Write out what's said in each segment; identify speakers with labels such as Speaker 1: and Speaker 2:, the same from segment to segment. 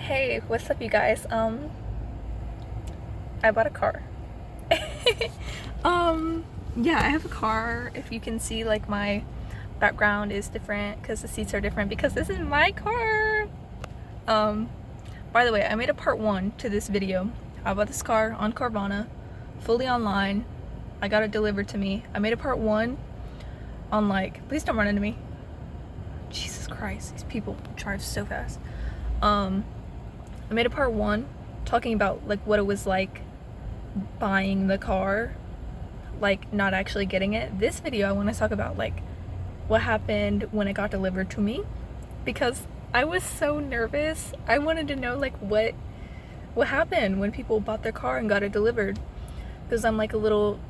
Speaker 1: Hey, what's up you guys? I bought a car. Yeah, I have a car. If you can see, like, my background is different because the seats are different because this is my car. Um, by the way, I made a part 1 to this video. I bought this car on Carvana, fully online. I got it delivered to me. I made a part 1 on, like, please don't run into me. Jesus Christ, these people drive so fast. I made a part 1 talking about, like, what it was like buying the car, like, not actually getting it. This video I want to talk about, like, what happened when it got delivered to me, because I was so nervous. I wanted to know, like, what happened when people bought their car and got it delivered, because I'm, like, a little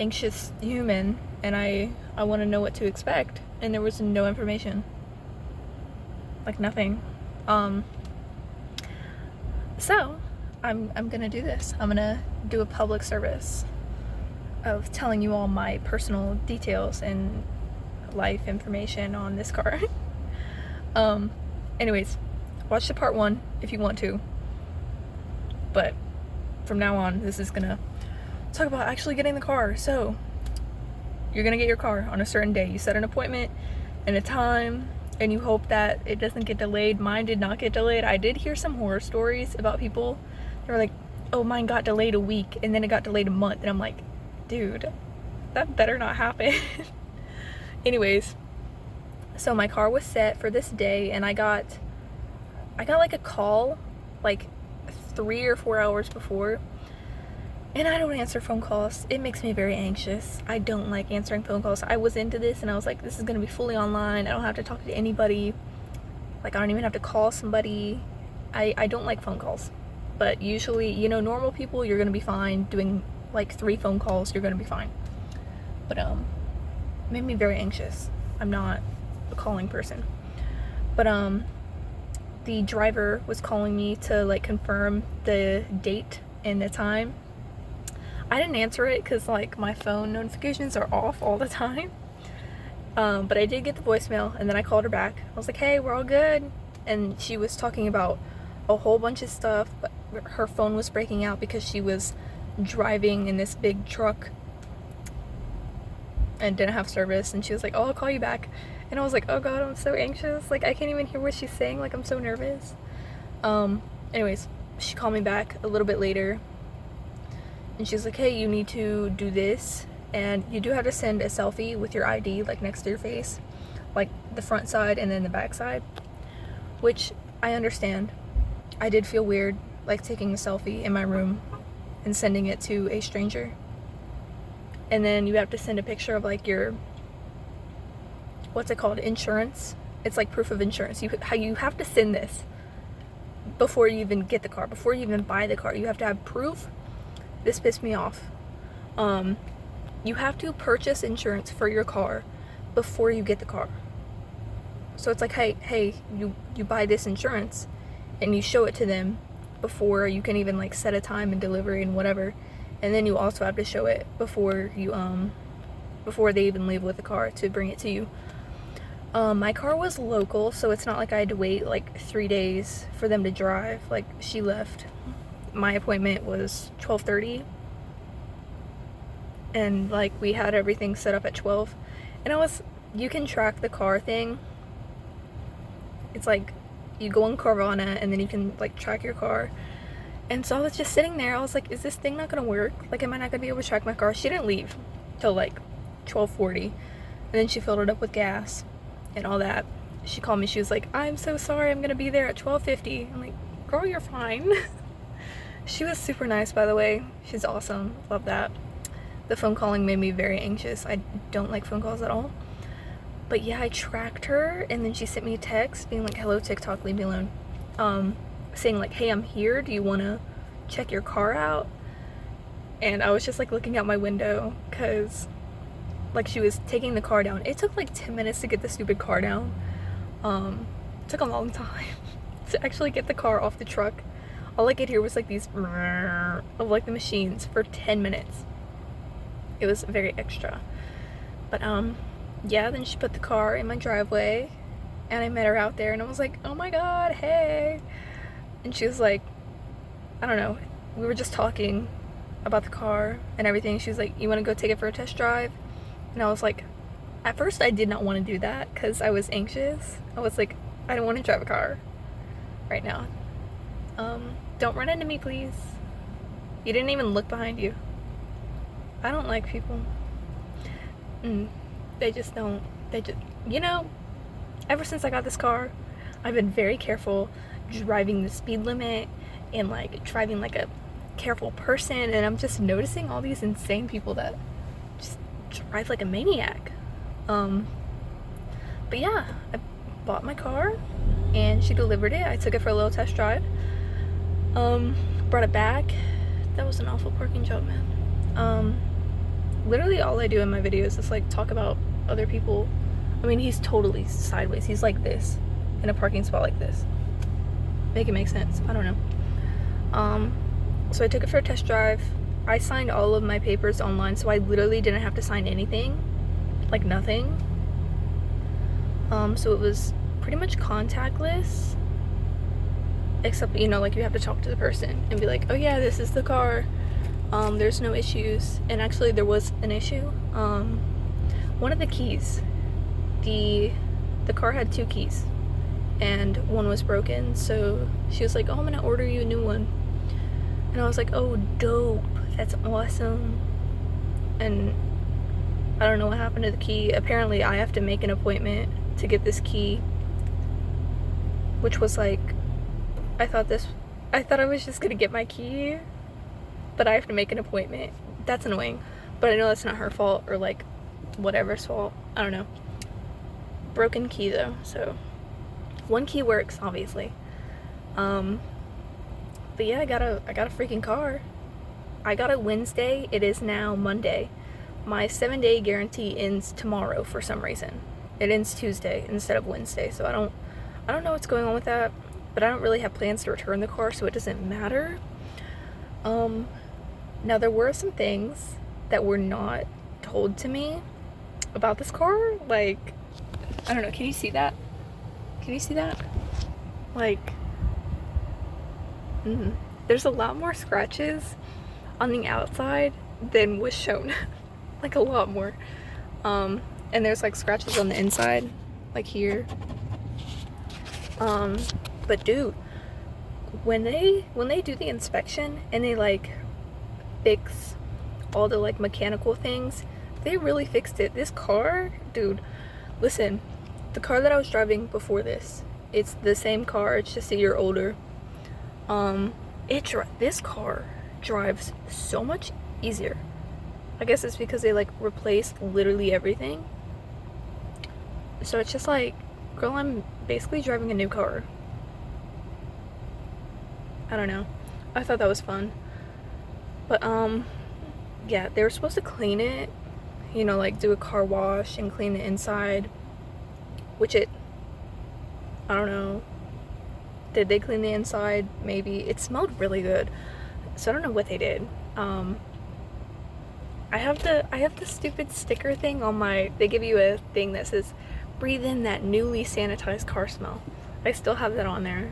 Speaker 1: anxious human, and I want to know what to expect, and there was no information, like, nothing. So I'm gonna do this. I'm gonna do a public service of telling you all my personal details and life information on this car. Anyways, watch the part 1 if you want to, but from now on this is gonna talk about actually getting the car. So you're gonna get your car on a certain day. You set an appointment and a time, and you hope that it doesn't get delayed. Mine did not get delayed. I did hear some horror stories about people. They were like, oh, mine got delayed a week and then it got delayed a month. And I'm like, dude, that better not happen. Anyways, so my car was set for this day, and I got like a call like 3 or 4 hours before. And I don't answer phone calls. It makes me very anxious. I don't like answering phone calls. I was into this and I was like, this is gonna be fully online. I don't have to talk to anybody. Like, I don't even have to call somebody. I don't like phone calls. But usually, you know, normal people, you're gonna be fine. Doing like 3 phone calls, you're gonna be fine. But it made me very anxious. I'm not a calling person. But the driver was calling me to, like, confirm the date and the time. I didn't answer it because, like, my phone notifications are off all the time. But I did get the voicemail, and then I called her back. I was like, hey, we're all good. And she was talking about a whole bunch of stuff, but her phone was breaking out because she was driving in this big truck and didn't have service. And she was like, oh, I'll call you back. And I was like, oh god, I'm so anxious. Like, I can't even hear what she's saying. Like, I'm so nervous. Anyways, she called me back a little bit later. And she's like, hey, you need to do this, and you do have to send a selfie with your ID, like, next to your face, like the front side and then the back side, which I understand. I did feel weird, like, taking a selfie in my room and sending it to a stranger. And then you have to send a picture of, like, your, what's it called, insurance. It's like proof of insurance. You have to send this before you even get the car, before you even buy the car. You have to have proof. This pissed me off. You have to purchase insurance for your car before you get the car. So it's like, hey, you buy this insurance, and you show it to them before you can even, like, set a time and delivery and whatever. And then you also have to show it before you before they even leave with the car to bring it to you. My car was local, so it's not like I had to wait like 3 days for them to drive. Like, she left. My appointment was 12:30, and, like, we had everything set up at 12. And you can track the car thing. It's like, you go on Carvana and then you can, like, track your car. And so I was just sitting there. I was like, is this thing not gonna work? Like, am I not gonna be able to track my car? She didn't leave till like 12:40, and then she filled it up with gas and all that. She called me. She was like, I'm so sorry, I'm gonna be there at 12:50. I'm like, girl, you're fine. She was super nice, by the way. She's awesome. Love that. The phone calling made me very anxious. I don't like phone calls at all. But yeah, I tracked her, and then she sent me a text being like, hello, TikTok, leave me alone. Saying, like, hey, I'm here. Do you want to check your car out? And I was just, like, looking out my window because, like, she was taking the car down. It took like 10 minutes to get the stupid car down. It took a long time to actually get the car off the truck. All I could hear was, like, these of, like, the machines for 10 minutes. It was very extra. But yeah, then she put the car in my driveway, and I met her out there, and I was like, oh my god, hey. And she was like, I don't know, we were just talking about the car and everything. She was like, you want to go take it for a test drive? And I was like, at first I did not want to do that because I was anxious. I was like, I don't want to drive a car right now. Don't run into me, please. You didn't even look behind you. I don't like people. They just don't. They just, you know, ever since I got this car, I've been very careful driving the speed limit and like driving like a careful person, and I'm just noticing all these insane people that just drive like a maniac. But yeah, I bought my car and she delivered it. I took it for a little test drive. Brought it back. That was an awful parking job, man. Literally all I do in my videos is like talk about other people. I mean, he's totally sideways. He's like this in a parking spot like this. Make it make sense. I don't know. So I took it for a test drive. I signed all of my papers online, so I literally didn't have to sign anything, like nothing. So it was pretty much contactless, except, you know, like you have to talk to the person and be like, oh yeah, this is the car. There's no issues. And actually there was an issue. One of the keys, the car had 2 keys and one was broken, so she was like, oh, I'm gonna order you a new one. And I was like, oh, dope, that's awesome. And I don't know what happened to the key. Apparently I have to make an appointment to get this key, which was like, I thought I was just gonna get my key, but I have to make an appointment. That's annoying, but I know that's not her fault or like whatever's fault. I don't know. Broken key though, so one key works, obviously. But yeah, I got a freaking car. I got it Wednesday. It is now Monday. My 7-day guarantee ends tomorrow for some reason. It ends Tuesday instead of Wednesday, so I don't know what's going on with that, but I don't really have plans to return the car, so it doesn't matter. Now there were some things that were not told to me about this car. Like, I don't know, can you see that? Can you see that? Like, there's a lot more scratches on the outside than was shown. Like a lot more. And there's like scratches on the inside, like here. But dude, when they do the inspection and they like fix all the like mechanical things, they really fixed it. This car, dude, listen, the car that I was driving before this, it's the same car, it's just a year older. This car drives so much easier. I guess it's because they like replaced literally everything. So it's just like, girl, I'm basically driving a new car. I don't know. I thought that was fun. But yeah, they were supposed to clean it, you know, like do a car wash and clean the inside, which I don't know. Did they clean the inside? Maybe. It smelled really good, so I don't know what they did. I have the stupid sticker thing on my, they give you a thing that says breathe in that newly sanitized car smell. I still have that on there.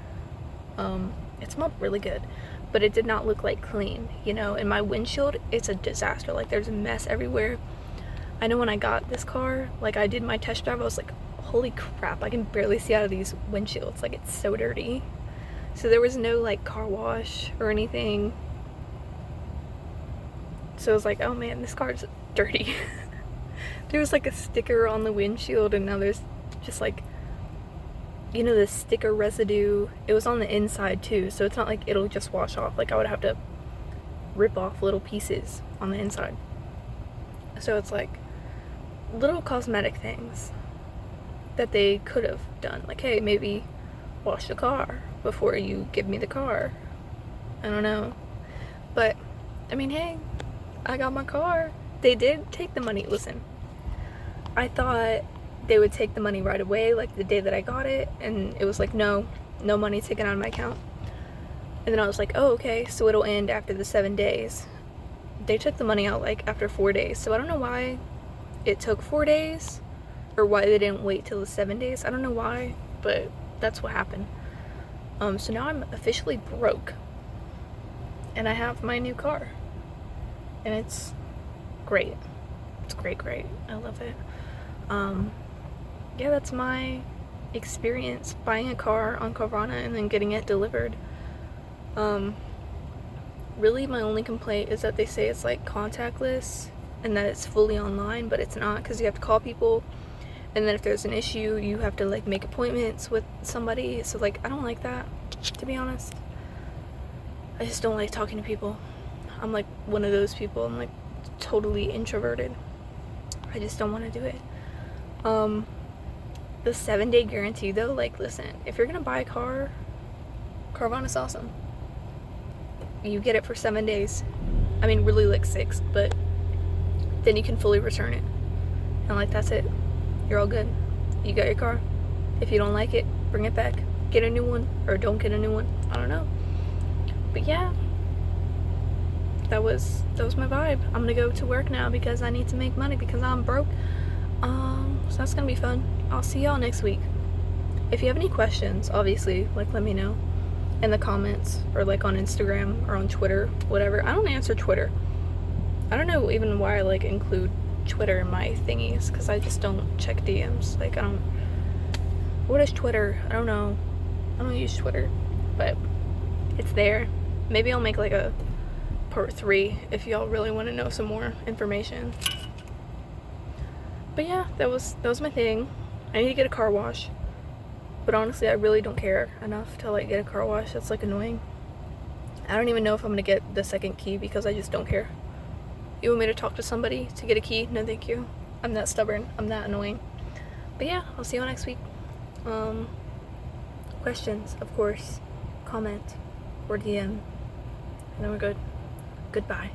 Speaker 1: It smelled really good, but it did not look like clean, you know. And my windshield, it's a disaster. Like, there's a mess everywhere. I know when I got this car, like, I did my test drive, I was like, holy crap, I can barely see out of these windshields. Like, it's so dirty. So there was no like car wash or anything. So I was like, oh man, this car's dirty. There was like a sticker on the windshield, and now there's just like, you know, the sticker residue. It was on the inside too, so it's not like it'll just wash off. Like, I would have to rip off little pieces on the inside. So it's like little cosmetic things that they could have done. Like, hey, maybe wash the car before you give me the car. I don't know. But, I mean, hey, I got my car. They did take the money. Listen, I thought they would take the money right away, like the day that I got it, and it was like, no money taken out of my account. And then I was like, oh, okay, so it'll end after the 7 days. They took the money out like after 4 days, so I don't know why it took 4 days, or why they didn't wait till the 7 days. I don't know why, but that's what happened. So now I'm officially broke. And I have my new car. And it's great. It's great. I love it. Yeah, that's my experience buying a car on Carvana and then getting it delivered. Really my only complaint is that they say it's like contactless and that it's fully online, but it's not, because you have to call people, and then if there's an issue you have to like make appointments with somebody. So like I don't like that, to be honest. I just don't like talking to people. I'm like one of those people. I'm like totally introverted. I just don't want to do it. The 7-day guarantee though, like listen, if you're gonna buy a car, Carvana's awesome. You get it for 7 days. I mean really like 6, but then you can fully return it. And like that's it. You're all good. You got your car. If you don't like it, bring it back. Get a new one, or don't get a new one. I don't know. But yeah, that was my vibe. I'm gonna go to work now because I need to make money because I'm broke. So that's gonna be fun. I'll see y'all next week. If you have any questions, obviously, like let me know in the comments, or like on Instagram or on Twitter, whatever. I don't answer Twitter. I don't know even why I like include Twitter in my thingies, because I just don't check DMs. Like I don't. What is Twitter? I don't know. I don't use Twitter, but it's there. Maybe I'll make like a part 3 if y'all really want to know some more information. But yeah, that was my thing. I need to get a car wash, but honestly I really don't care enough to like get a car wash. That's like annoying. I don't even know if I'm gonna get the second key because I just don't care. You want me to talk to somebody to get a key? No thank you. I'm that stubborn. I'm that annoying. But yeah, I'll see you all next week. Questions, of course, comment or DM, and then we're good. Goodbye.